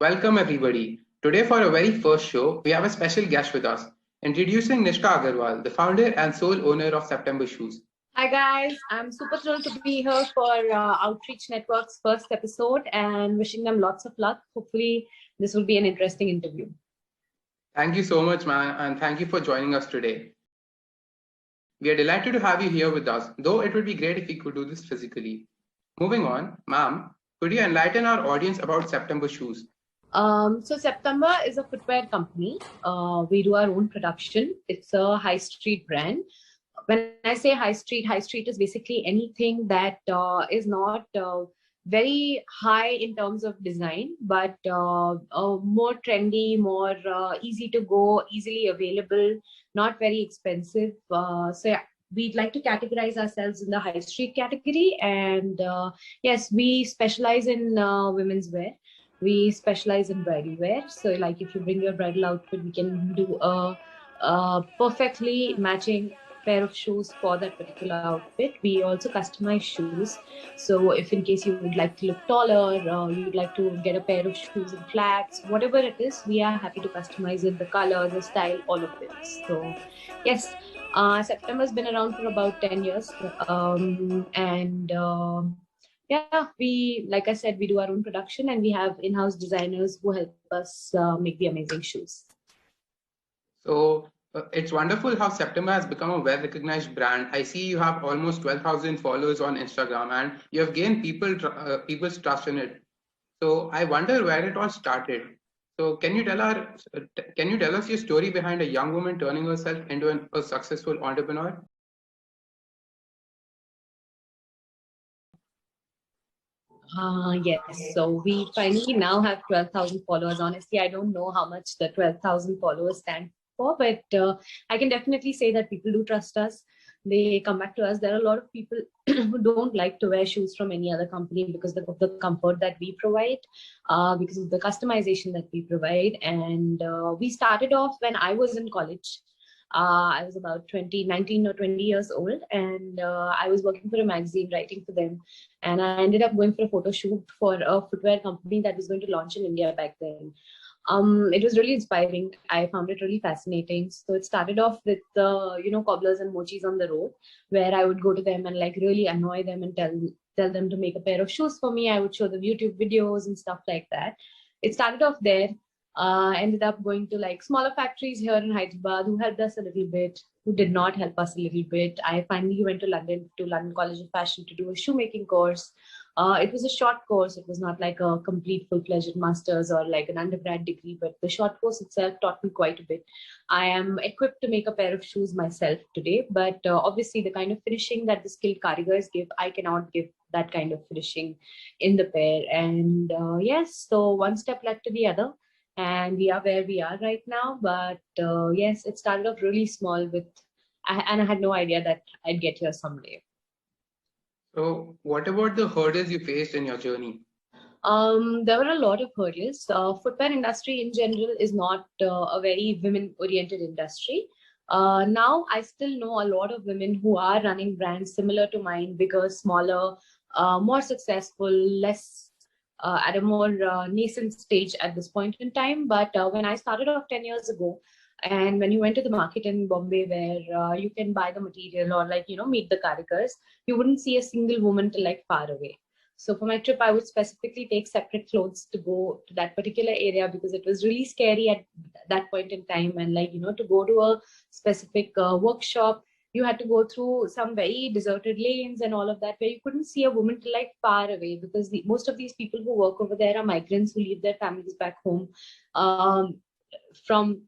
Welcome everybody. Today for our very first show, we have a special guest with us. Introducing Nishka Agarwal, the founder and sole owner of September Shoes. Hi guys, I'm super thrilled to be here for Outreach Network's first episode and wishing them lots of luck. Hopefully this will be an interesting interview. Thank you so much, man, and thank you for joining us today. We are delighted to have you here with us, though it would be great if we could do this physically. Moving on, ma'am, could you enlighten our audience about September Shoes? So September is a footwear company. We do our own production. It's a high street brand. When I say high street is basically anything that is not very high in terms of design, but more trendy, more easy to go, easily available, not very expensive. So yeah, we'd like to categorize ourselves in the high street category. And yes, we specialize in women's wear. We specialize in bridal wear. So like if you bring your bridal outfit, we can do a perfectly matching pair of shoes for that particular outfit. We also customize shoes. So if in case you would like to look taller, you'd like to get a pair of shoes in flats, whatever it is, we are happy to customize it, the color, the style, all of it. So yes, September's been around for about 10 years. Yeah, like I said, we do our own production and we have in-house designers who help us make the amazing shoes. So it's wonderful how September has become a well-recognized brand. I see you have almost 12,000 followers on Instagram and you have gained people's trust in it. So I wonder where it all started. So can you tell us your story behind a young woman turning herself into a successful entrepreneur? Yes, so we finally now have 12,000 followers. Honestly, I don't know how much the 12,000 followers stand for, but I can definitely say that people do trust us. They come back to us. There are a lot of people who don't like to wear shoes from any other company because of the comfort that we provide, because of the customization that we provide. And we started off when I was in college. I was about 19 or 20 years old, and I was working for a magazine, writing for them. And I ended up going for a photo shoot for a footwear company that was going to launch in India back then. It was really inspiring. I found it really fascinating. So it started off with cobblers and mochis on the road, where I would go to them and like really annoy them and tell them to make a pair of shoes for me. I would show them YouTube videos and stuff like that. It started off there. Ended up going to like smaller factories here in Hyderabad who helped us a little bit, who did not help us a little bit. I finally went to London College of Fashion to do a shoemaking course. It was a short course. It was not like a complete full-fledged master's or like an undergrad degree, but the short course itself taught me quite a bit. I am equipped to make a pair of shoes myself today, but obviously the kind of finishing that the skilled karigars give, I cannot give that kind of finishing in the pair. And yes, so one step led to the other. And we are where we are right now. But yes, it started off really small and I had no idea that I'd get here someday. So what about the hurdles you faced in your journey? There were a lot of hurdles. Footwear industry in general is not a very women-oriented industry. Now I still know a lot of women who are running brands similar to mine, bigger, smaller, more successful, less at a more nascent stage at this point in time. But when I started off 10 years ago, and when you went to the market in Bombay where you can buy the material or like, meet the karigars, you wouldn't see a single woman till like far away. So for my trip, I would specifically take separate clothes to go to that particular area because it was really scary at that point in time. And like, to go to a specific workshop, you had to go through some very deserted lanes and all of that where you couldn't see a woman till like far away because most of these people who work over there are migrants who leave their families back home from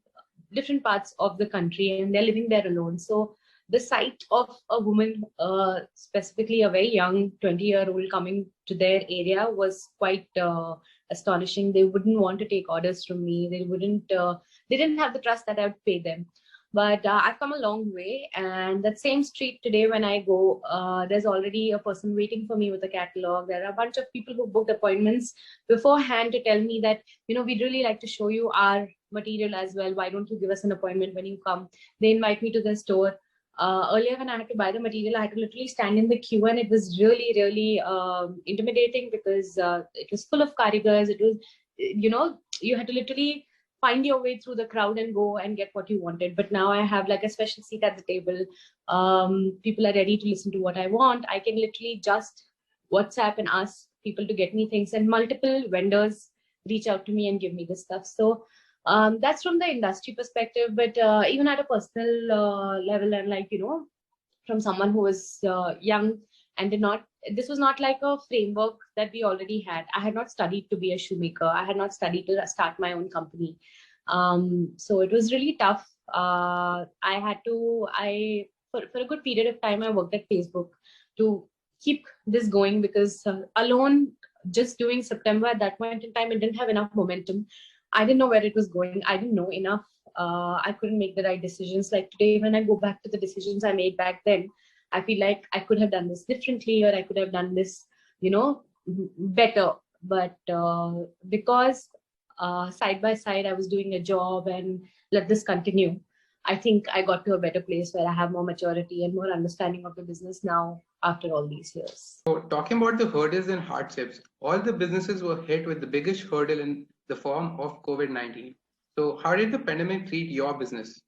different parts of the country and they're living there alone. So the sight of a woman, specifically a very young 20-year-old coming to their area was quite astonishing. They wouldn't want to take orders from me. They didn't have the trust that I would pay them. But I've come a long way, and that same street today when I go, there's already a person waiting for me with a catalog. There are a bunch of people who booked appointments beforehand to tell me that, we'd really like to show you our material as well. Why don't you give us an appointment when you come? They invite me to the store. Earlier when I had to buy the material, I had to literally stand in the queue and it was really, really intimidating because it was full of karigars. It was, you had to literally find your way through the crowd and go and get what you wanted. But now I have like a special seat at the table. People are ready to listen to what I want. I can literally just WhatsApp and ask people to get me things, and multiple vendors reach out to me and give me this stuff. So that's from the industry perspective. But even at a personal level, and like, from someone who was young and did not, this was not like a framework that we already had. I had not studied to be a shoemaker. I had not studied to start my own company. So it was really tough. For a good period of time, I worked at Facebook to keep this going, because alone, just doing September at that point in time, it didn't have enough momentum. I didn't know where it was going. I didn't know enough. I couldn't make the right decisions. Like today, when I go back to the decisions I made back then, I feel like I could have done this differently, or I could have done this, better. But because side by side, I was doing a job and let this continue, I think I got to a better place where I have more maturity and more understanding of the business now after all these years. So talking about the hurdles and hardships, all the businesses were hit with the biggest hurdle in the form of COVID-19. So how did the pandemic treat your business?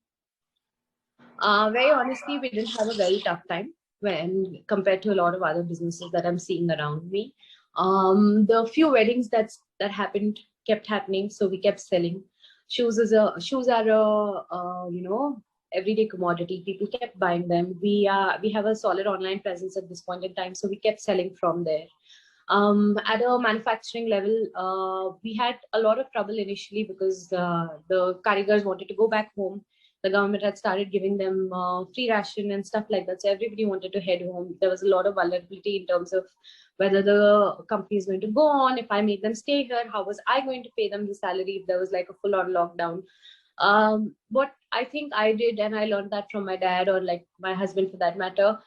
Very honestly, we didn't have a very tough time when compared to a lot of other businesses that I'm seeing around me. The few weddings that happened kept happening, so we kept selling. Shoes are a everyday commodity. People kept buying them. We have a solid online presence at this point in time, so we kept selling from there. At a manufacturing level, we had a lot of trouble initially because the karigars wanted to go back home. The government had started giving them free ration and stuff like that. So everybody wanted to head home. There was a lot of vulnerability in terms of whether the company is going to go on. If I made them stay here, how was I going to pay them the salary if there was like a full-on lockdown? What I think I did, and I learned that from my dad, or like my husband for that matter,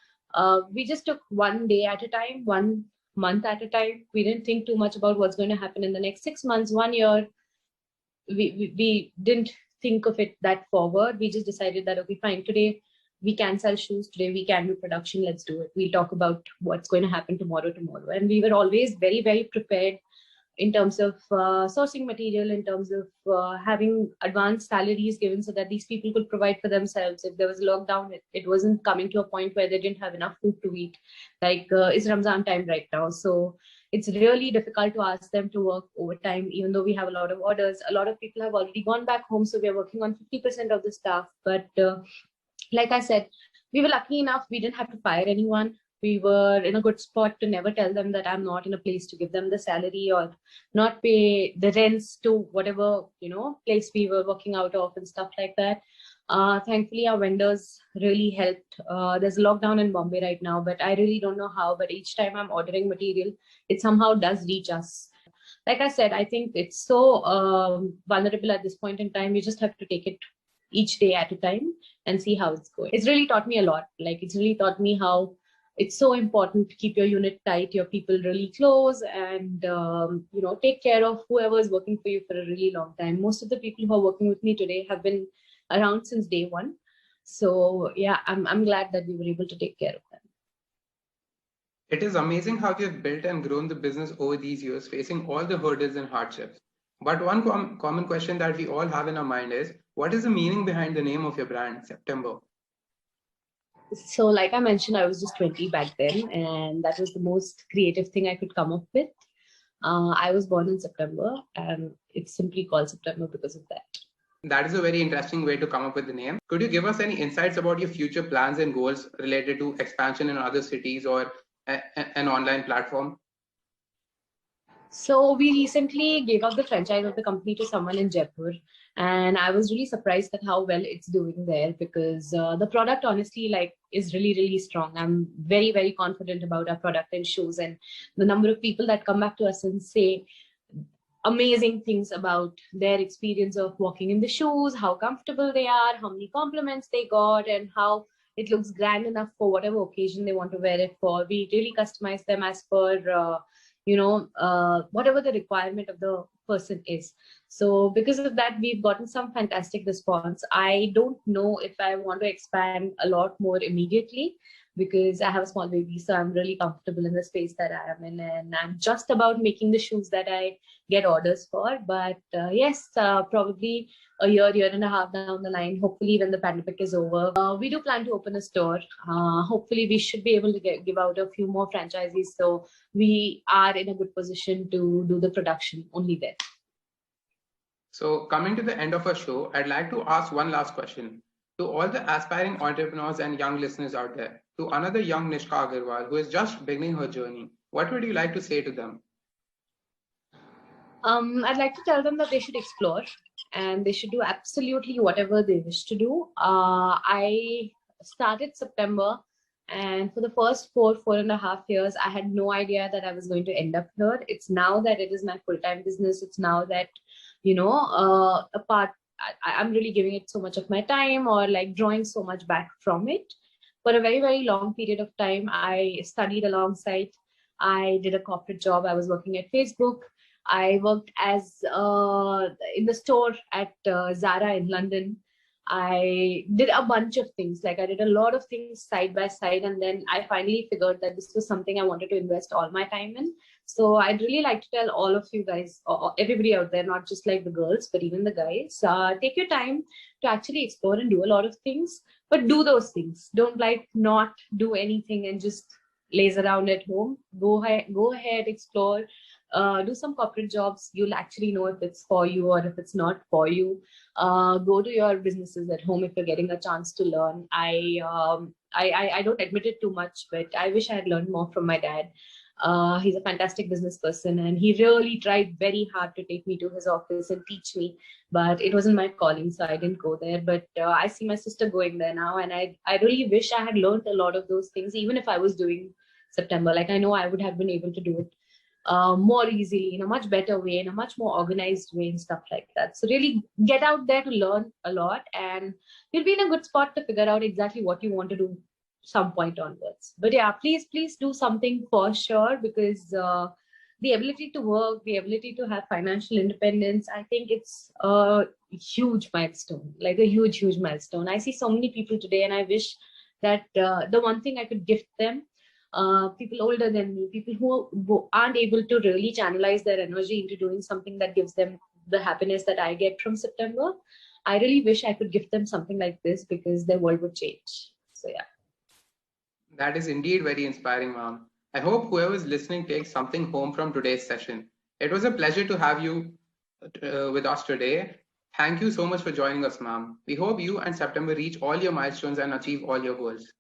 we just took one day at a time, 1 month at a time. We didn't think too much about what's going to happen in the next 6 months, 1 year. We didn't think of it that forward. We just decided that, okay, fine, today we can sell shoes, today we can do production, let's do it. We'll talk about what's going to happen tomorrow. And we were always very, very prepared in terms of sourcing material, in terms of having advanced salaries given so that these people could provide for themselves. If there was a lockdown, it wasn't coming to a point where they didn't have enough food to eat. Like it's Ramzan time right now. So it's really difficult to ask them to work overtime, even though we have a lot of orders. A lot of people have already gone back home, so we are working on 50% of the staff. But like I said, we were lucky enough, we didn't have to fire anyone. We were in a good spot to never tell them that I'm not in a place to give them the salary or not pay the rents to whatever, place we were working out of and stuff like that. Thankfully, our vendors really helped. There's a lockdown in Bombay right now, but I really don't know how. But each time I'm ordering material, it somehow does reach us. Like I said, I think it's so vulnerable at this point in time. We just have to take it each day at a time and see how it's going. It's really taught me a lot. Like it's really taught me how it's so important to keep your unit tight, your people really close, and take care of whoever is working for you for a really long time. Most of the people who are working with me today have been around since day one. So yeah, I'm glad that we were able to take care of them. It is amazing how you have built and grown the business over these years, facing all the hurdles and hardships. But one common question that we all have in our mind is, what is the meaning behind the name of your brand, September? So like I mentioned, I was just 20 back then, and that was the most creative thing I could come up with. I was born in September, and it's simply called September because of that. That is a very interesting way to come up with the name. Could you give us any insights about your future plans and goals related to expansion in other cities or an online platform? So we recently gave up the franchise of the company to someone in Jaipur, and I was really surprised at how well it's doing there, because the product honestly is really, really strong. I'm very, very confident about our product and shoes, and the number of people that come back to us and say amazing things about their experience of walking in the shoes, how comfortable they are, how many compliments they got, and how it looks grand enough for whatever occasion they want to wear it for. We really customize them as per whatever the requirement of the person is. So because of that, we've gotten some fantastic response. I don't know if I want to expand a lot more immediately, because I have a small baby, so I'm really comfortable in the space that I am in, and I'm just about making the shoes that I get orders for. But yes, probably a year and a half down the line, hopefully when the pandemic is over, we do plan to open a store. Hopefully we should be able to give out a few more franchises, so we are in a good position to do the production only there. So coming to the end of our show, I'd like to ask one last question. To all the aspiring entrepreneurs and young listeners out there, to another young Nishka Agarwal who is just beginning her journey, what would you like to say to them? I'd like to tell them that they should explore and they should do absolutely whatever they wish to do. I started September, and for the first 4.5 years, I had no idea that I was going to end up here. It's now that it is my full-time business. It's now that, I'm really giving it so much of my time, or like drawing so much back from it. For a very, very long period of time, I studied alongside. I did a corporate job. I was working at Facebook. I worked as in the store at Zara in London. I did a bunch of things. Like I did a lot of things side by side, and then I finally figured that this was something I wanted to invest all my time in. So I'd really like to tell all of you guys, or everybody out there, not just like the girls, but even the guys, take your time to actually explore and do a lot of things, but do those things. Don't like not do anything and just laze around at home. Go ahead, explore. Do some corporate jobs. You'll actually know if it's for you or if it's not for you. Go to your businesses at home if you're getting a chance to learn. I don't admit it too much, but I wish I had learned more from my dad. He's a fantastic business person, and he really tried very hard to take me to his office and teach me, but it wasn't my calling, so I didn't go there. But I see my sister going there now, and I really wish I had learned a lot of those things, even if I was doing September. Like I know I would have been able to do it more easily, in a much better way, in a much more organized way and stuff like that. So really get out there to learn a lot, and you'll be in a good spot to figure out exactly what you want to do some point onwards. But yeah, please do something for sure, because the ability to work, the ability to have financial independence, I think it's a huge milestone, like a huge milestone. I see so many people today, and I wish that the one thing I could gift them, people older than me, people who aren't able to really channelize their energy into doing something that gives them the happiness that I get from September, I really wish I could gift them something like this, because their world would change. So yeah. That is indeed very inspiring, ma'am. I hope whoever is listening takes something home from today's session. It was a pleasure to have you with us today. Thank you so much for joining us, ma'am. We hope you and September reach all your milestones and achieve all your goals.